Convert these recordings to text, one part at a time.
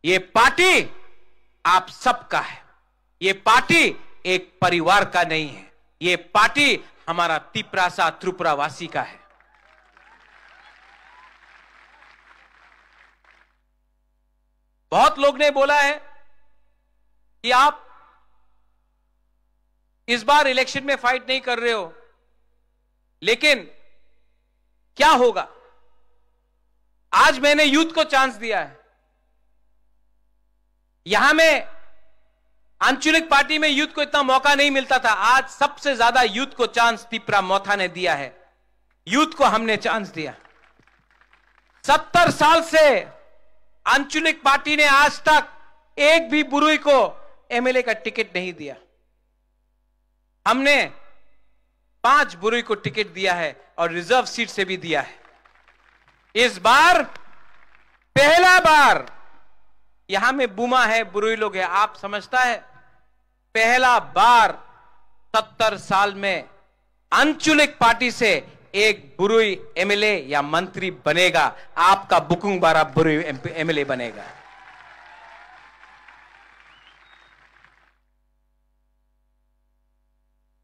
ये पार्टी आप सबका है। ये पार्टी एक परिवार का नहीं है। ये पार्टी हमारा तिपरासा त्रिपुरावासी का है। बहुत लोग ने बोला है कि आप इस बार इलेक्शन में फाइट नहीं कर रहे हो, लेकिन क्या होगा? आज मैंने यूथ को चांस दिया है। यहां में आंचलिक पार्टी में यूथ को इतना मौका नहीं मिलता था। आज सबसे ज्यादा यूथ को चांस तिपरा मोथा ने दिया है। यूथ को हमने चांस दिया। 70 साल से आंचलिक पार्टी ने आज तक एक भी बुरुई को एमएलए का टिकट नहीं दिया। हमने 5 बुरुई को टिकट दिया है और रिजर्व सीट से भी दिया है। इस बार पहला बार यहां में बुमा है, बुरुई लोग है। आप समझता है पहला बार 70 साल में आंचलिक पार्टी से एक बुरुई एमएलए या मंत्री बनेगा। आपका बुकुंग बारा बुरुई एमएलए बनेगा।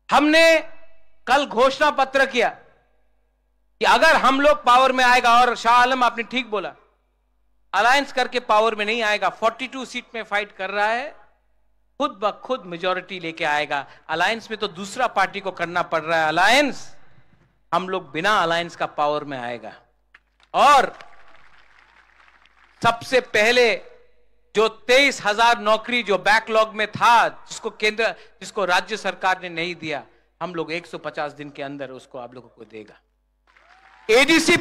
हमने कल घोषणा पत्र किया कि अगर हम लोग पावर में आएगा, और शाह आलम आपने ठीक बोला, अलायंस करके पावर में नहीं आएगा। 42 सीट में फाइट कर रहा है, खुद ब खुद मेजॉरिटी लेके आएगा। अलायंस में तो दूसरा पार्टी को करना पड़ रहा है अलायंस। हम लोग बिना अलायंस का पावर में आएगा। और सबसे पहले जो 23,000 नौकरी जो बैकलॉग में था, जिसको राज्य सरकार ने नहीं दिया, हम लोग 150 दिन के अंदर उसको आप लोगों को देगा। एडीसी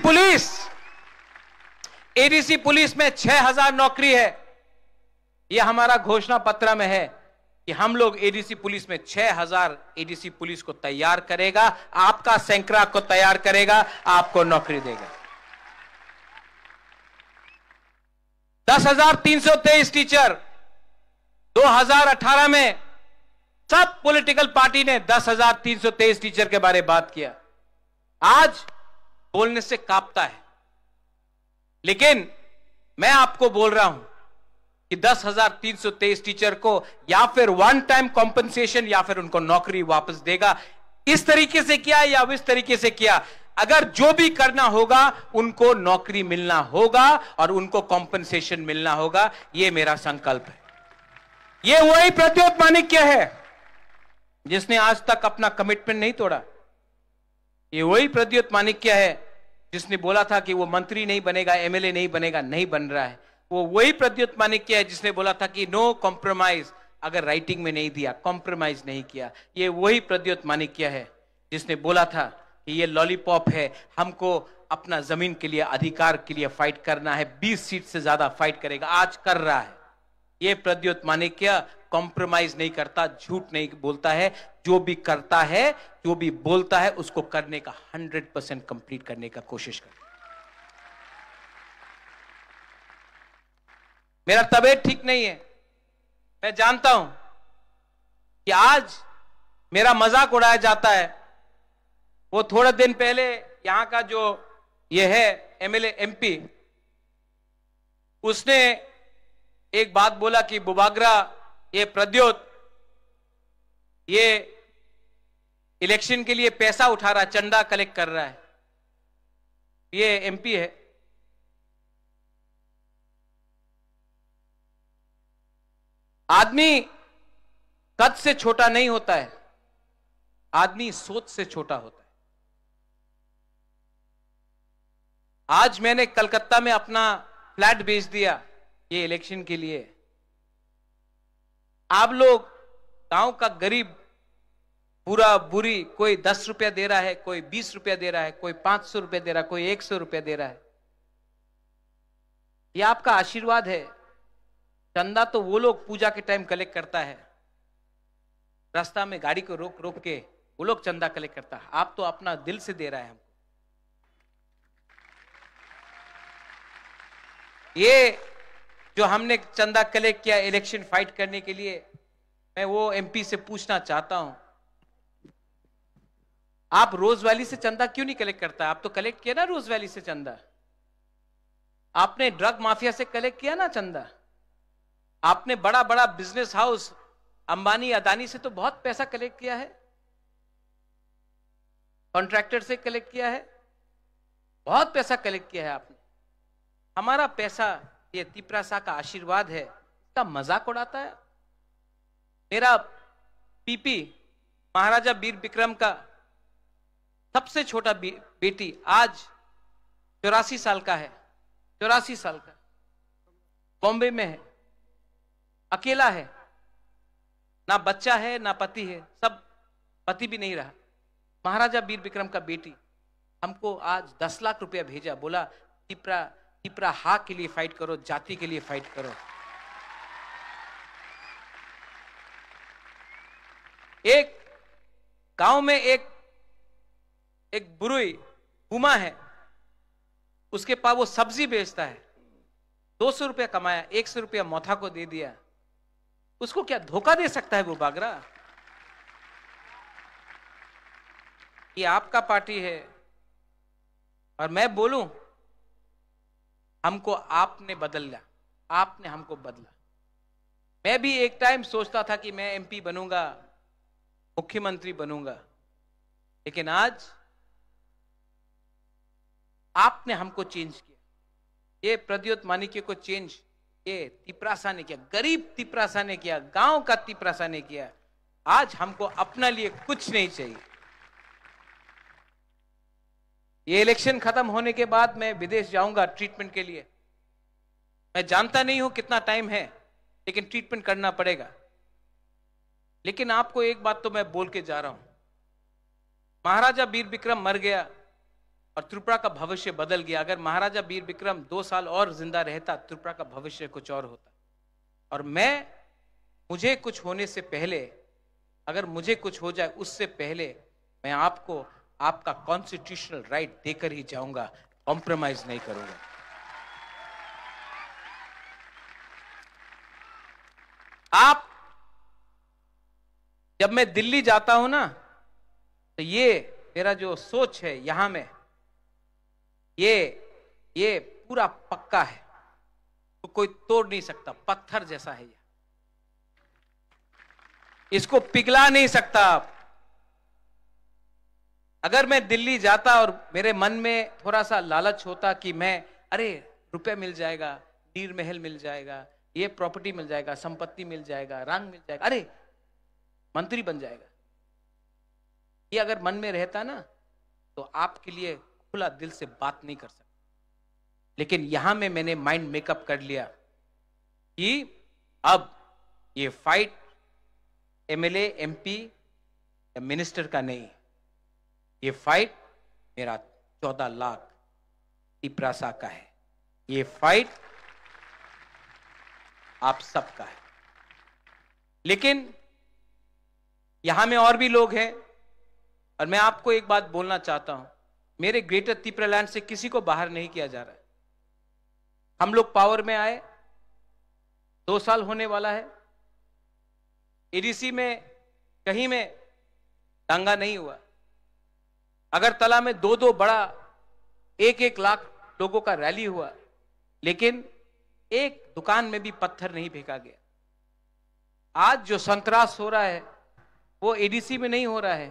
पुलिस में 6,000 नौकरी है। यह हमारा घोषणा पत्र में है कि हम लोग एडीसी पुलिस में 6,000 एडीसी पुलिस को तैयार करेगा। आपका सैंकड़ा को तैयार करेगा, आपको नौकरी देगा। 10,323 टीचर 2018 में सब पॉलिटिकल पार्टी ने 10,323 टीचर के बारे में बात किया। आज बोलने से कांपता है, लेकिन मैं आपको बोल रहा हूं कि 10,323 टीचर को या फिर वन टाइम कॉम्पनसेशन या फिर उनको नौकरी वापस देगा। इस तरीके से किया या इस तरीके से किया, अगर जो भी करना होगा उनको नौकरी मिलना होगा और उनको कॉम्पनसेशन मिलना होगा। यह मेरा संकल्प है। यह वही प्रद्योत माणिक्य है जिसने आज तक अपना कमिटमेंट नहीं तोड़ा। यह वही प्रद्योत माणिक्य है जिसने बोला था कि वो मंत्री नहीं बनेगा, एमएलए नहीं बनेगा, नहीं बन रहा है। वो वही प्रद्योत माणिक्य है जिसने बोला था कि नो कॉम्प्रोमाइज, अगर राइटिंग में नहीं दिया, कॉम्प्रोमाइज नहीं किया। ये वही प्रद्योत माणिक्य है जिसने बोला था कि ये लॉलीपॉप है, हमको अपना जमीन के लिए, अधिकार के लिए फाइट करना है, 20 सीट से ज्यादा फाइट करेगा। आज कर रहा है। ये प्रद्योत माणिक्य कॉम्प्रोमाइज नहीं करता, झूठ नहीं बोलता है। जो भी करता है, जो भी बोलता है, उसको करने का 100% कंप्लीट करने का कोशिश करता है। मेरा तबीयत ठीक नहीं है, मैं जानता हूं कि आज मेरा मजाक उड़ाया जाता है। वो थोड़े दिन पहले यहां का जो ये है एमएलए एमपी, उसने एक बात बोला कि बुबागरा, ये प्रद्योत, ये इलेक्शन के लिए पैसा उठा रहा है, चंदा कलेक्ट कर रहा है। ये एमपी है। आदमी कद से छोटा नहीं होता है, आदमी सोच से छोटा होता है। आज मैंने कलकत्ता में अपना फ्लैट बेच दिया ये इलेक्शन के लिए। आप लोग गांव का गरीब, बुरा बुरी, कोई 10 रुपया दे रहा है, कोई 20 रुपया दे रहा है, कोई 500 रुपया दे रहा है, कोई 100 रुपया दे रहा है। ये आपका आशीर्वाद है। चंदा तो वो लोग पूजा के टाइम कलेक्ट करता है, रास्ता में गाड़ी को रोक रोक के वो लोग चंदा कलेक्ट करता है। आप तो अपना दिल से दे रहा है हमको। ये जो हमने चंदा कलेक्ट किया इलेक्शन फाइट करने के लिए, मैं वो एमपी से पूछना चाहता हूं, आप रोज वैली से चंदा क्यों नहीं कलेक्ट करता? आप तो कलेक्ट किया ना रोज वैली से चंदा। आपने ड्रग माफिया से कलेक्ट किया ना चंदा। आपने बड़ा बड़ा बिजनेस हाउस अंबानी अदानी से तो बहुत पैसा कलेक्ट किया है, कॉन्ट्रैक्टर से कलेक्ट किया है, बहुत पैसा कलेक्ट किया है आपने। हमारा पैसा ये तिपरासा का आशीर्वाद है, इसका मजाक उड़ाता है। मेरा पीपी महाराजा वीर विक्रम का सबसे छोटा बेटी आज 84 साल का है, 84 साल का, बॉम्बे में है, अकेला है, ना बच्चा है ना पति है, सब पति भी नहीं रहा। महाराजा वीर विक्रम का बेटी हमको आज 10 लाख रुपया भेजा, बोला तिपरा हा के लिए फाइट करो, जाति के लिए फाइट करो। एक गांव में एक बुरुई हुमा है, उसके पास वो सब्जी बेचता है, 200 रुपया कमाया, 100 रुपया मोथा को दे दिया। उसको क्या धोखा दे सकता है वो बागरा? ये आपका पार्टी है और मैं बोलूं हमको आपने बदला, आपने हमको बदला। मैं भी एक टाइम सोचता था कि मैं एमपी बनूंगा, मुख्यमंत्री बनूंगा, लेकिन आज आपने हमको चेंज किया। ये प्रद्योत मानिक्य को चेंज ये तिपरासा ने किया, गरीब तिपरासा ने किया, गांव का तिपरासा ने किया। आज हमको अपना लिए कुछ नहीं चाहिए। ये इलेक्शन खत्म होने के बाद मैं विदेश जाऊंगा ट्रीटमेंट के लिए। मैं जानता नहीं हूं कितना टाइम है, लेकिन ट्रीटमेंट करना पड़ेगा। लेकिन आपको एक बात तो मैं बोल के जा रहा हूं, महाराजा वीर विक्रम मर गया और त्रिपुरा का भविष्य बदल गया। अगर महाराजा वीर विक्रम 2 साल और जिंदा रहता, त्रिपुरा का भविष्य कुछ और होता। और मुझे कुछ होने से पहले, अगर मुझे कुछ हो जाए उससे पहले, मैं आपको आपका कॉन्स्टिट्यूशनल राइट देकर ही जाऊंगा, कॉम्प्रोमाइज नहीं करूंगा। आप जब मैं दिल्ली जाता हूं ना, तो ये मेरा जो सोच है यहां में, ये पूरा पक्का है, तो कोई तोड़ नहीं सकता, पत्थर जैसा है ये, इसको पिघला नहीं सकता आप। अगर मैं दिल्ली जाता और मेरे मन में थोड़ा सा लालच होता कि मैं, अरे रुपए मिल जाएगा, नीर महल मिल जाएगा, ये प्रॉपर्टी मिल जाएगा, संपत्ति मिल जाएगा, रंग मिल जाएगा, अरे मंत्री बन जाएगा, ये अगर मन में रहता ना, तो आपके लिए खुला दिल से बात नहीं कर सकता। लेकिन यहां में मैंने माइंड मेकअप कर लिया कि अब ये फाइट एमएलए, एमपी या मिनिस्टर का नहीं, ये फाइट मेरा 14 लाख तिपरासा का है। ये फाइट आप सबका है। लेकिन यहां में और भी लोग हैं, और मैं आपको एक बात बोलना चाहता हूं, मेरे ग्रेटर त्रिपुरालैंड से किसी को बाहर नहीं किया जा रहा है। हम लोग पावर में आए, 2 साल होने वाला है, एडीसी में कहीं में दंगा नहीं हुआ। अगरतला में 2 बड़ा 1-1 लाख लोगों का रैली हुआ, लेकिन एक दुकान में भी पत्थर नहीं फेंका गया। आज जो संतरास हो रहा है वो एडीसी में नहीं हो रहा है,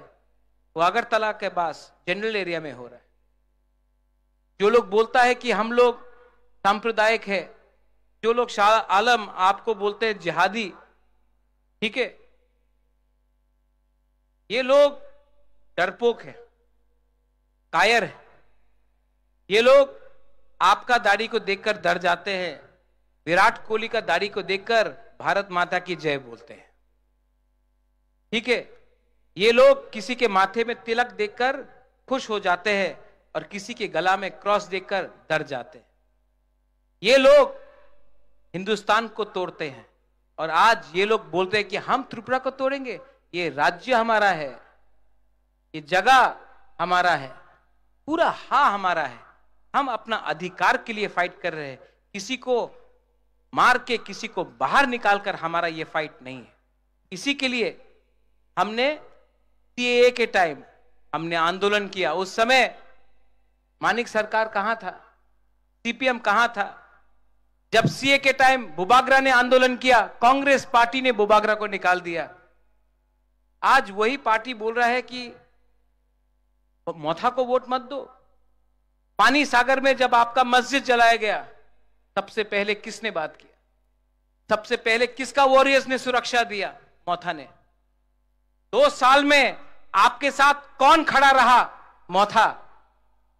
वो अगरतला के पास जनरल एरिया में हो रहा है। जो लोग बोलता है कि हम लोग सांप्रदायिक है, जो लोग शाह आलम आपको बोलते हैं जिहादी, ठीक है, ये लोग डरपोक है, कायर है। ये लोग आपका दाढ़ी को देखकर डर जाते हैं, विराट कोहली का दाढ़ी को देखकर भारत माता की जय बोलते हैं, ठीक है। ये लोग किसी के माथे में तिलक देखकर खुश हो जाते हैं और किसी के गला में क्रॉस देखकर डर जाते हैं। ये लोग हिंदुस्तान को तोड़ते हैं, और आज ये लोग बोलते हैं कि हम त्रिपुरा को तोड़ेंगे। ये राज्य हमारा है, ये जगह हमारा है, पूरा हाँ हमारा है। हम अपना अधिकार के लिए फाइट कर रहे हैं, किसी को मार के किसी को बाहर निकालकर हमारा ये फाइट नहीं है। इसी के लिए हमने सीएए के टाइम हमने आंदोलन किया। उस समय मानिक सरकार कहां था, सीपीएम कहां था, जब सीए के टाइम बुबागरा ने आंदोलन किया, कांग्रेस पार्टी ने बुबागरा को निकाल दिया। आज वही पार्टी बोल रहा है कि मोथा को वोट मत दो। पानी सागर में जब आपका मस्जिद जलाया गया, सबसे पहले किसने बात किया? सबसे पहले किसका वॉरियर्स ने सुरक्षा दिया? मोथा ने। 2 साल में आपके साथ कौन खड़ा रहा? मोथा।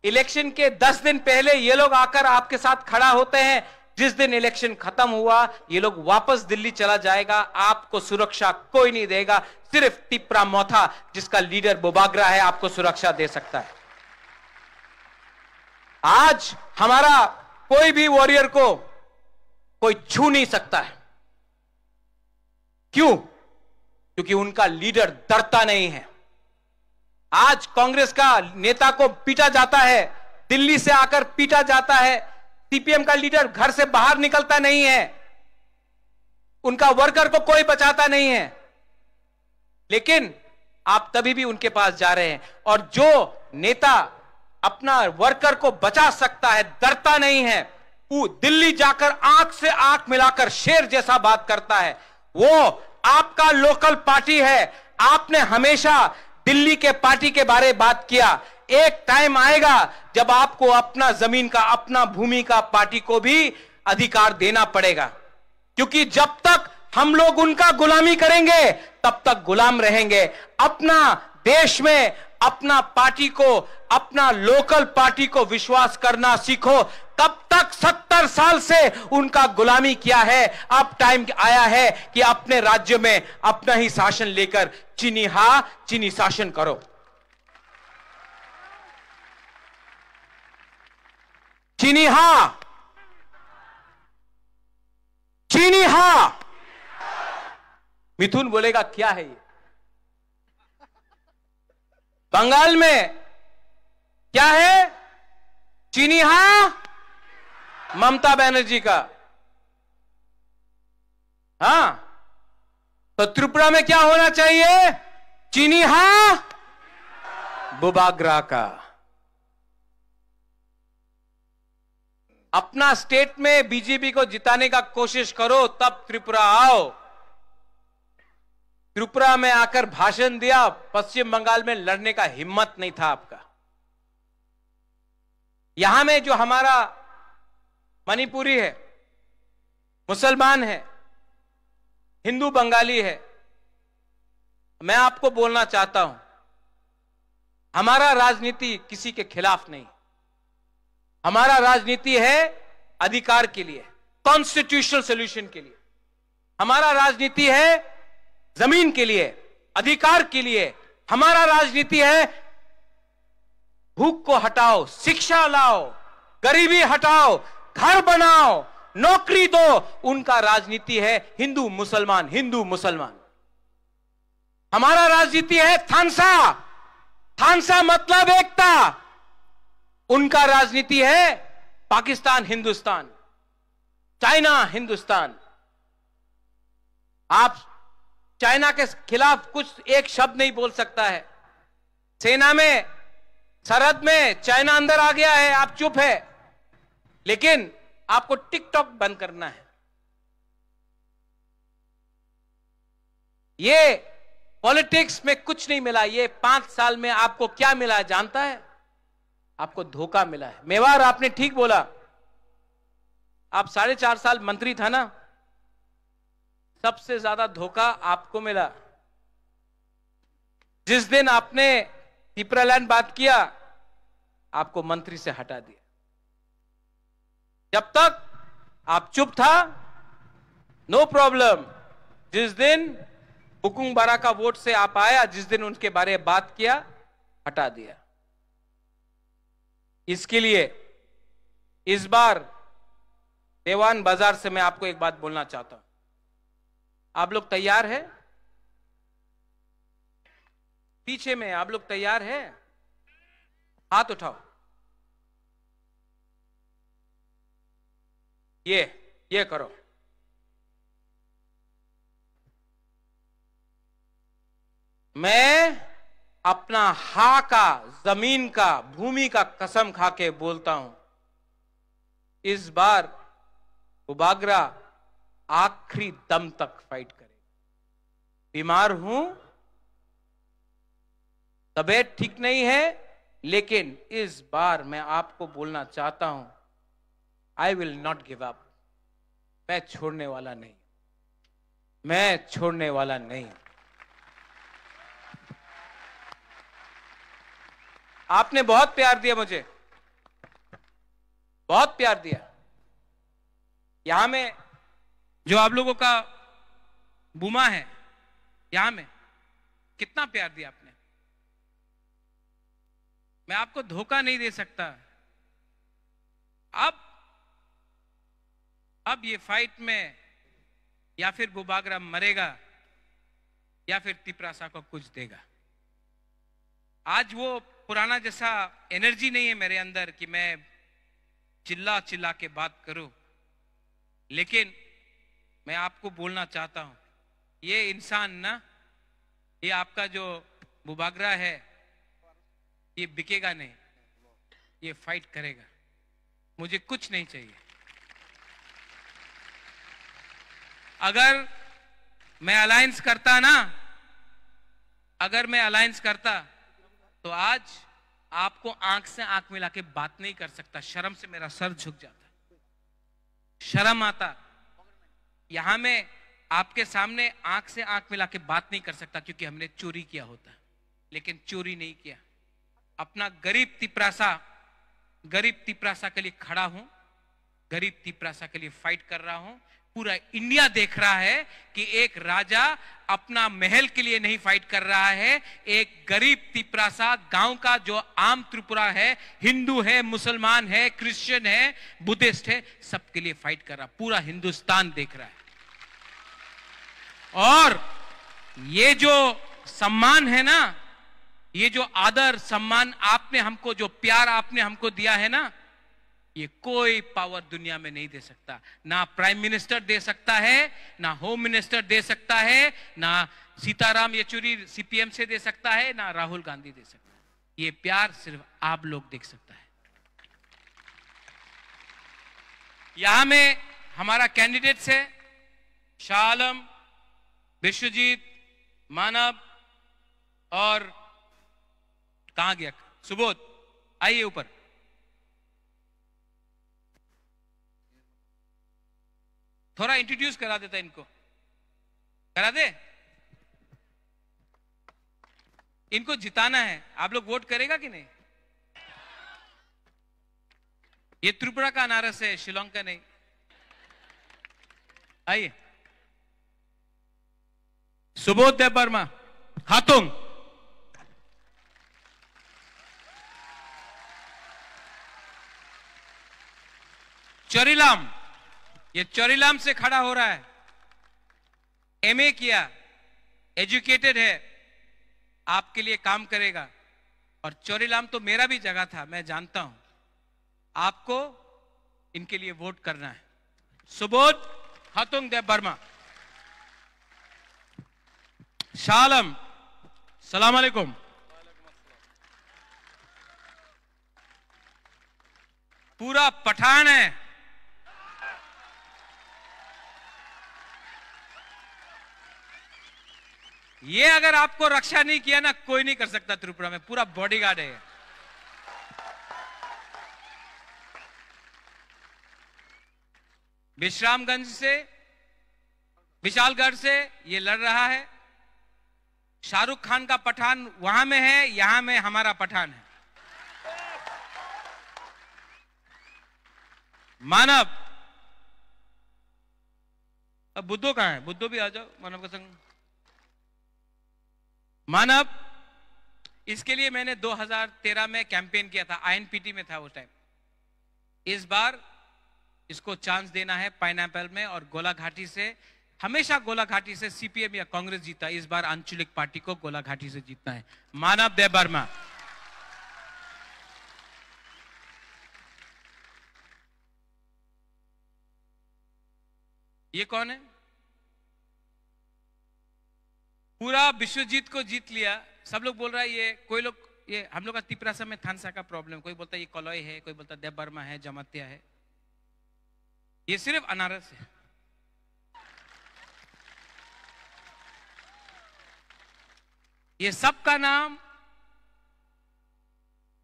इलेक्शन के 10 दिन पहले ये लोग आकर आपके साथ खड़ा होते हैं। जिस दिन इलेक्शन खत्म हुआ, ये लोग वापस दिल्ली चला जाएगा। आपको सुरक्षा कोई नहीं देगा, सिर्फ टिपरा मोथा, जिसका लीडर बुबागरा है, आपको सुरक्षा दे सकता है। आज हमारा कोई भी वॉरियर को कोई छू नहीं सकता है। क्यों? क्योंकि उनका लीडर डरता नहीं है। आज कांग्रेस का नेता को पीटा जाता है, दिल्ली से आकर पीटा जाता है। सीपीएम का लीडर घर से बाहर निकलता नहीं है, उनका वर्कर को कोई बचाता नहीं है, लेकिन आप तभी भी उनके पास जा रहे हैं। और जो नेता अपना वर्कर को बचा सकता है, डरता नहीं है, वो दिल्ली जाकर आंख से आंख मिलाकर शेर जैसा बात करता है, वो आपका लोकल पार्टी है। आपने हमेशा दिल्ली के पार्टी के बारे में बात किया। एक टाइम आएगा जब आपको अपना जमीन का, अपना भूमि का पार्टी को भी अधिकार देना पड़ेगा, क्योंकि जब तक हम लोग उनका गुलामी करेंगे तब तक गुलाम रहेंगे। अपना देश में अपना पार्टी को, अपना लोकल पार्टी को विश्वास करना सीखो। तब तक 70 साल से उनका गुलामी किया है। अब टाइम आया है कि अपने राज्य में अपना ही शासन लेकर चीनी शासन करो। चीनी हां। मिथुन बोलेगा क्या है ये? बंगाल में क्या है? चीनी हां, ममता बनर्जी का। हां, तो त्रिपुरा में क्या होना चाहिए? चीनी हां, बुबागरा का। अपना स्टेट में बीजेपी को जिताने का कोशिश करो, तब त्रिपुरा आओ। त्रिपुरा में आकर भाषण दिया, पश्चिम बंगाल में लड़ने का हिम्मत नहीं था आपका। यहां में जो हमारा मणिपुरी है, मुसलमान है, हिंदू बंगाली है, मैं आपको बोलना चाहता हूं, हमारा राजनीति किसी के खिलाफ नहीं। हमारा राजनीति है अधिकार के लिए, कॉन्स्टिट्यूशनल सॉल्यूशन के लिए। हमारा राजनीति है जमीन के लिए, अधिकार के लिए। हमारा राजनीति है भूख को हटाओ, शिक्षा लाओ, गरीबी हटाओ, घर बनाओ, नौकरी दो। उनका राजनीति है हिंदू मुसलमान, हिंदू मुसलमान। हमारा राजनीति है थानसा, थानसा मतलब एकता। उनका राजनीति है पाकिस्तान हिंदुस्तान, चाइना हिंदुस्तान। आप चाइना के खिलाफ कुछ एक शब्द नहीं बोल सकता है। सेना में, सरहद में चाइना अंदर आ गया है, आप चुप है। लेकिन आपको टिकटॉक बंद करना है। ये पॉलिटिक्स में कुछ नहीं मिला। ये 5 साल में आपको क्या मिला है जानता है? आपको धोखा मिला है। मेवाड़, आपने ठीक बोला। आप 4.5 साल मंत्री था ना, सबसे ज्यादा धोखा आपको मिला। जिस दिन आपने पिपरालैंड बात किया, आपको मंत्री से हटा दिया। जब तक आप चुप था, नो प्रॉब्लम। जिस दिन बुकुंग बारा का वोट से आप आया, जिस दिन उनके बारे में बात किया, हटा दिया। इसके लिए इस बार देवान बाजार से मैं आपको एक बात बोलना चाहता हूं। आप लोग तैयार हैं? पीछे में आप लोग तैयार हैं? हाथ उठाओ। ये करो। मैं अपना हा का, जमीन का, भूमि का कसम खा के बोलता हूं, इस बार बुबागरा आखिरी दम तक फाइट करेगा। बीमार हूं, तबीयत ठीक नहीं है, लेकिन इस बार मैं आपको बोलना चाहता हूं, I will not give up. मैं छोड़ने वाला नहीं, मैं छोड़ने वाला नहीं। आपने बहुत प्यार दिया मुझे, बहुत प्यार दिया। यहां में जो आप लोगों का बुमा है, यहां में कितना प्यार दिया आपने। मैं आपको धोखा नहीं दे सकता। अब ये फाइट में या फिर बुबागरा मरेगा या फिर तिपरासा को कुछ देगा। आज वो पुराना जैसा एनर्जी नहीं है मेरे अंदर कि मैं चिल्ला चिल्ला के बात करूं, लेकिन मैं आपको बोलना चाहता हूं, ये इंसान ना, ये आपका जो बुबागरा है, ये बिकेगा नहीं, ये फाइट करेगा। मुझे कुछ नहीं चाहिए। अगर मैं अलायंस करता ना, अगर मैं अलायंस करता तो आज आपको आंख से आंख मिला के बात नहीं कर सकता। शर्म से मेरा सर झुक जाता, शर्म आता। यहां में आपके सामने आंख से आंख मिला के बात नहीं कर सकता, क्योंकि हमने चोरी किया होता, लेकिन चोरी नहीं किया। अपना गरीब तिपरासा के लिए खड़ा हूं, गरीब तिपरासा के लिए फाइट कर रहा हूं। पूरा इंडिया देख रहा है कि एक राजा अपना महल के लिए नहीं फाइट कर रहा है, एक गरीब तिपरासा गांव का जो आम त्रिपुरा है, हिंदू है, मुसलमान है, क्रिश्चियन है, बुद्धिस्ट है, सबके लिए फाइट कर रहा। पूरा हिंदुस्तान देख रहा है। और ये जो सम्मान है ना, ये जो आदर सम्मान आपने हमको, जो प्यार आपने हमको दिया है ना, ये कोई पावर दुनिया में नहीं दे सकता। ना प्राइम मिनिस्टर दे सकता है, ना होम मिनिस्टर दे सकता है, ना सीताराम येचुरी सीपीएम से दे सकता है, ना राहुल गांधी दे सकता है। ये प्यार सिर्फ आप लोग देख सकता है। यहां में हमारा कैंडिडेट्स है शाह आलम, विश्वजीत, मानव और कहां गया सुबोध। आइए ऊपर। थोड़ा इंट्रोड्यूस करा देता, इनको करा दे। इनको जिताना है। आप लोग वोट करेगा कि नहीं? ये त्रिपुरा का अनारस है, शिलोंग का नहीं। आइए। सुबोध देव वर्मा, हाथुंग। चोरीलाम, ये चोरीलाम से खड़ा हो रहा है। एमए किया, एजुकेटेड है, आपके लिए काम करेगा। और चोरीलाम तो मेरा भी जगह था, मैं जानता हूं। आपको इनके लिए वोट करना है। सुबोध हाथुंग देव वर्मा। शाह आलम, सलाम अलैकुम। पूरा पठान है। ये अगर आपको रक्षा नहीं किया ना, कोई नहीं कर सकता त्रिपुरा में। पूरा बॉडीगार्ड है। विश्रामगंज से, विशालगढ़ से ये लड़ रहा है। शाहरुख खान का पठान वहां में है, यहां में हमारा पठान है। मानव। अब बुद्धो कहां है? बुद्धो भी आ जाओ मानव का संग। मानव, इसके लिए मैंने 2013 में कैंपेन किया था, आईएनपीटी में था वो टाइम। इस बार इसको चांस देना है पाइनएप्पल में और गोलाघाटी से। हमेशा गोलाघाटी से सीपीएम या कांग्रेस जीता, इस बार आंचलिक पार्टी को गोलाघाटी से जीतना है। मानव देव वर्मा। ये कौन है? पूरा विश्वजीत को जीत लिया। सब लोग बोल रहा है ये, कोई लोग ये हम लोग का तिपरासा में थानसा का प्रॉब्लम, कोई बोलता है ये कलॉय है, कोई बोलता देव वर्मा है, जमातिया है। ये सिर्फ अनारस है। ये सब का नाम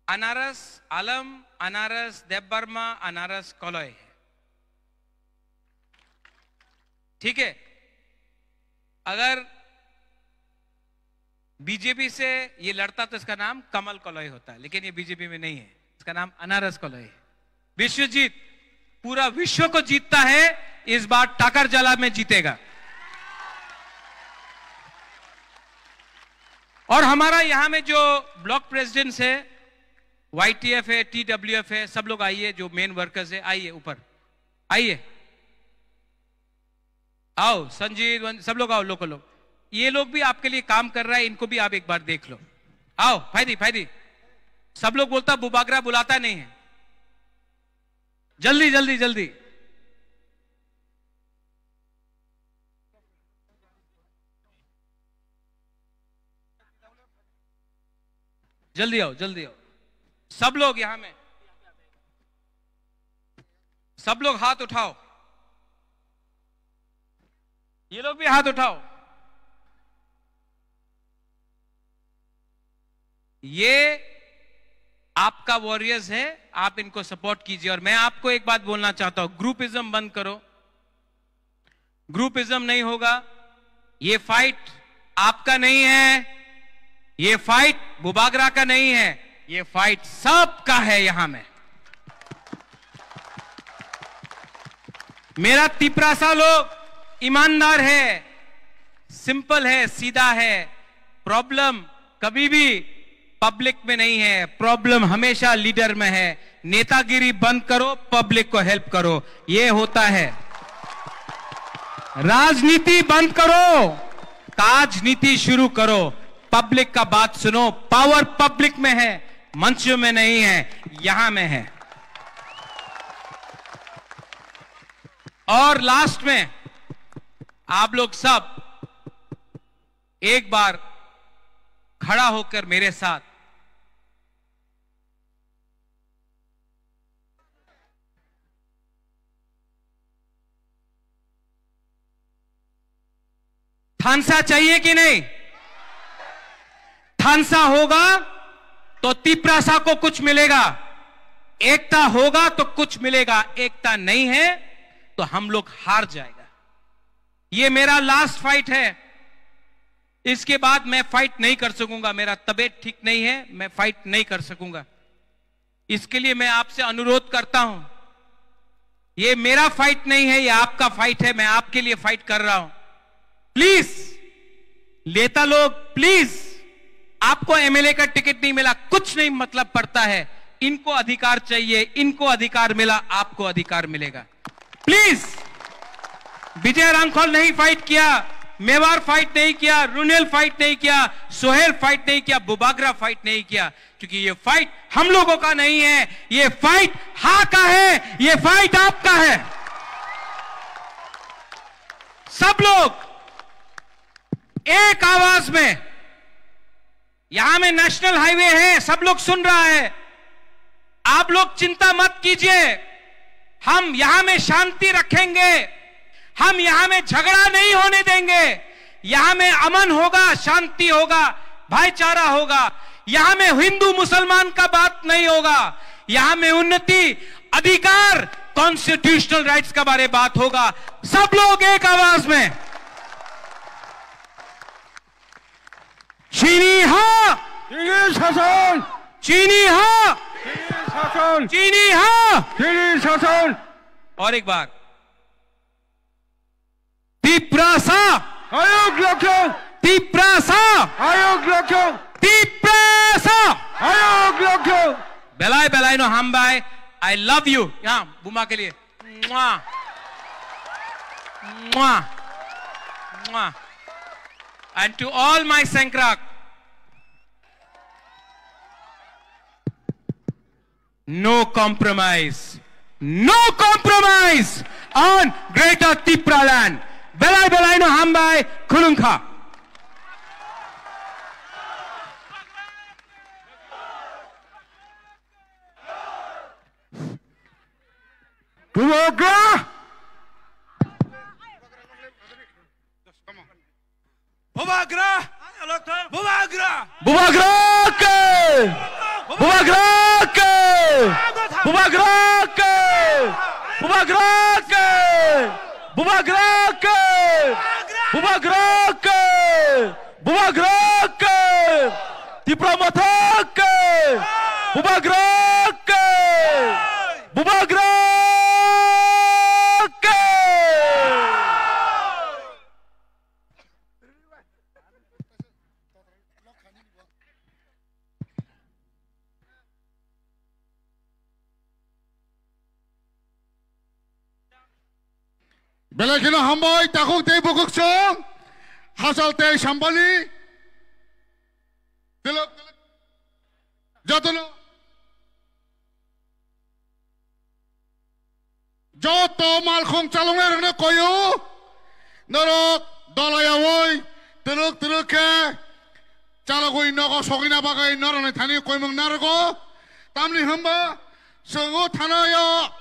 अनारस आलम, अनारस देवबर्मा, अनारस कॉलोय है। ठीक है, अगर बीजेपी से ये लड़ता तो इसका नाम कमल कॉलोय होता है, लेकिन ये बीजेपी में नहीं है, इसका नाम अनारस कॉलोय है। विश्व जीत, पूरा विश्व को जीतता है, इस बार टाकरजला में जीतेगा। और हमारा यहां में जो ब्लॉक प्रेसिडेंट्स है, YTF है, TWF है, सब लोग आइए, जो मेन वर्कर्स है आइए ऊपर, आइए, आओ संजीव, सब लोग आओ, लोग ये लोग भी आपके लिए काम कर रहा है, इनको भी आप एक बार देख लो। आओ फायदी, सब लोग बोलता बुबागरा बुलाता नहीं है, जल्दी जल्दी जल्दी। जल्दी आओ, जल्दी आओ, सब लोग यहां में, सब लोग हाथ उठाओ, ये लोग भी हाथ उठाओ। ये आपका वॉरियर्स है, आप इनको सपोर्ट कीजिए। और मैं आपको एक बात बोलना चाहता हूं, ग्रुपिज्म बंद करो, ग्रुपिज्म नहीं होगा। ये फाइट आपका नहीं है, ये फाइट बुबागरा का नहीं है, ये फाइट सबका है। यहां में मेरा तिपरासा लोग ईमानदार है, सिंपल है, सीधा है। प्रॉब्लम कभी भी पब्लिक में नहीं है, प्रॉब्लम हमेशा लीडर में है। नेतागिरी बंद करो, पब्लिक को हेल्प करो, ये होता है। राजनीति बंद करो, राजनीति शुरू करो, पब्लिक का बात सुनो। पावर पब्लिक में है, मंचों में नहीं है, यहां में है। और लास्ट में आप लोग सब एक बार खड़ा होकर मेरे साथ थानसा चाहिए कि नहीं? थानसा होगा तो तिपरासा को कुछ मिलेगा, एकता होगा तो कुछ मिलेगा, एकता नहीं है तो हम लोग हार जाएगा। ये मेरा लास्ट फाइट है, इसके बाद मैं फाइट नहीं कर सकूंगा, मेरा तबीयत ठीक नहीं है, मैं फाइट नहीं कर सकूंगा। इसके लिए मैं आपसे अनुरोध करता हूं, ये मेरा फाइट नहीं है, ये आपका फाइट है, मैं आपके लिए फाइट कर रहा हूं। प्लीज नेता लोग, प्लीज, आपको एमएलए का टिकट नहीं मिला, कुछ नहीं मतलब पड़ता है, इनको अधिकार चाहिए, इनको अधिकार मिला, आपको अधिकार मिलेगा। प्लीज, विजय रांखोल नहीं फाइट किया, मेवार फाइट नहीं किया, रुनेल फाइट नहीं किया, सोहेल फाइट नहीं किया, बुबागरा फाइट नहीं किया, क्योंकि ये फाइट हम लोगों का नहीं है, ये फाइट हा का है, ये फाइट आपका है। सब लोग एक आवाज में, यहां में नेशनल हाईवे है, सब लोग सुन रहा है, आप लोग चिंता मत कीजिए, हम यहां में शांति रखेंगे, हम यहां में झगड़ा नहीं होने देंगे, यहां में अमन होगा, शांति होगा, भाईचारा होगा, यहां में हिंदू मुसलमान का बात नहीं होगा, यहां में उन्नति, अधिकार, कॉन्स्टिट्यूशनल राइट्स का बारे बात होगा। सब लोग एक आवाज में, चीनी हा, चीनी शासन, चीनी हा, चीनी शासन, चीनी हा, चीनी शासन। और एक बार, तिपरासा आयोग रखो, तिपरासा आयोग रखो, तिपरासा आयोग रखो। बेलाय बेलाय नो हम बाय, आई लव यू। यहां बुमा के लिए मुआ मुआ मुआ। एंड टू ऑल माय सेंक्राक, no compromise, no compromise on greater Tripura land. बेलाय बेलाय नो हम बाय, खुलुंखा। Bubagra Bubagra. Bubagra. Bubagra ke. Bubagra ke. Bubagra ke. Bubagra ke. Bubagra ke. Bubagra ke. Bubagra ke. Diplomata ke. Bubagra ke. Bubagra ke. Belakina hambai takuk tei bukuk song hasal tei sambali telok jatuh joto malkhong calonge rene koyo norok dolayawoi telok ke calagoi nogo sogina bagai norone thani koimong nargo tamni hamba songo thanayo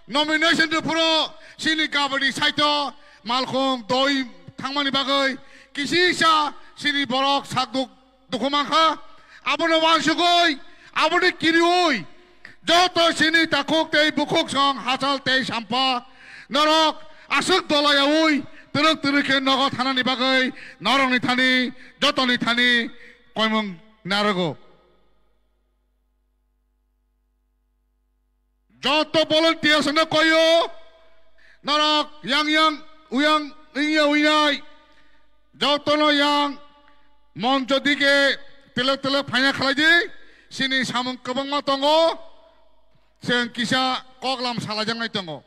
nomination to pro sini kabadi saito malkhong doi thangmani bagai kisisa sini borok sakduk dukumangkha abono wansugoi aboni kirioi joto sini takuk tei bukuk song hasal tei sampa norok asuk dolayaui teruk ke nogo thanani bagai norong ni thani joto ni thani koimong narago joto volunteers na koyo norok yang uyang uyai joto no yang monjo dike telok phanya khalaji sini samung kabang ma tongo seng kisa koklam salajang ai tongo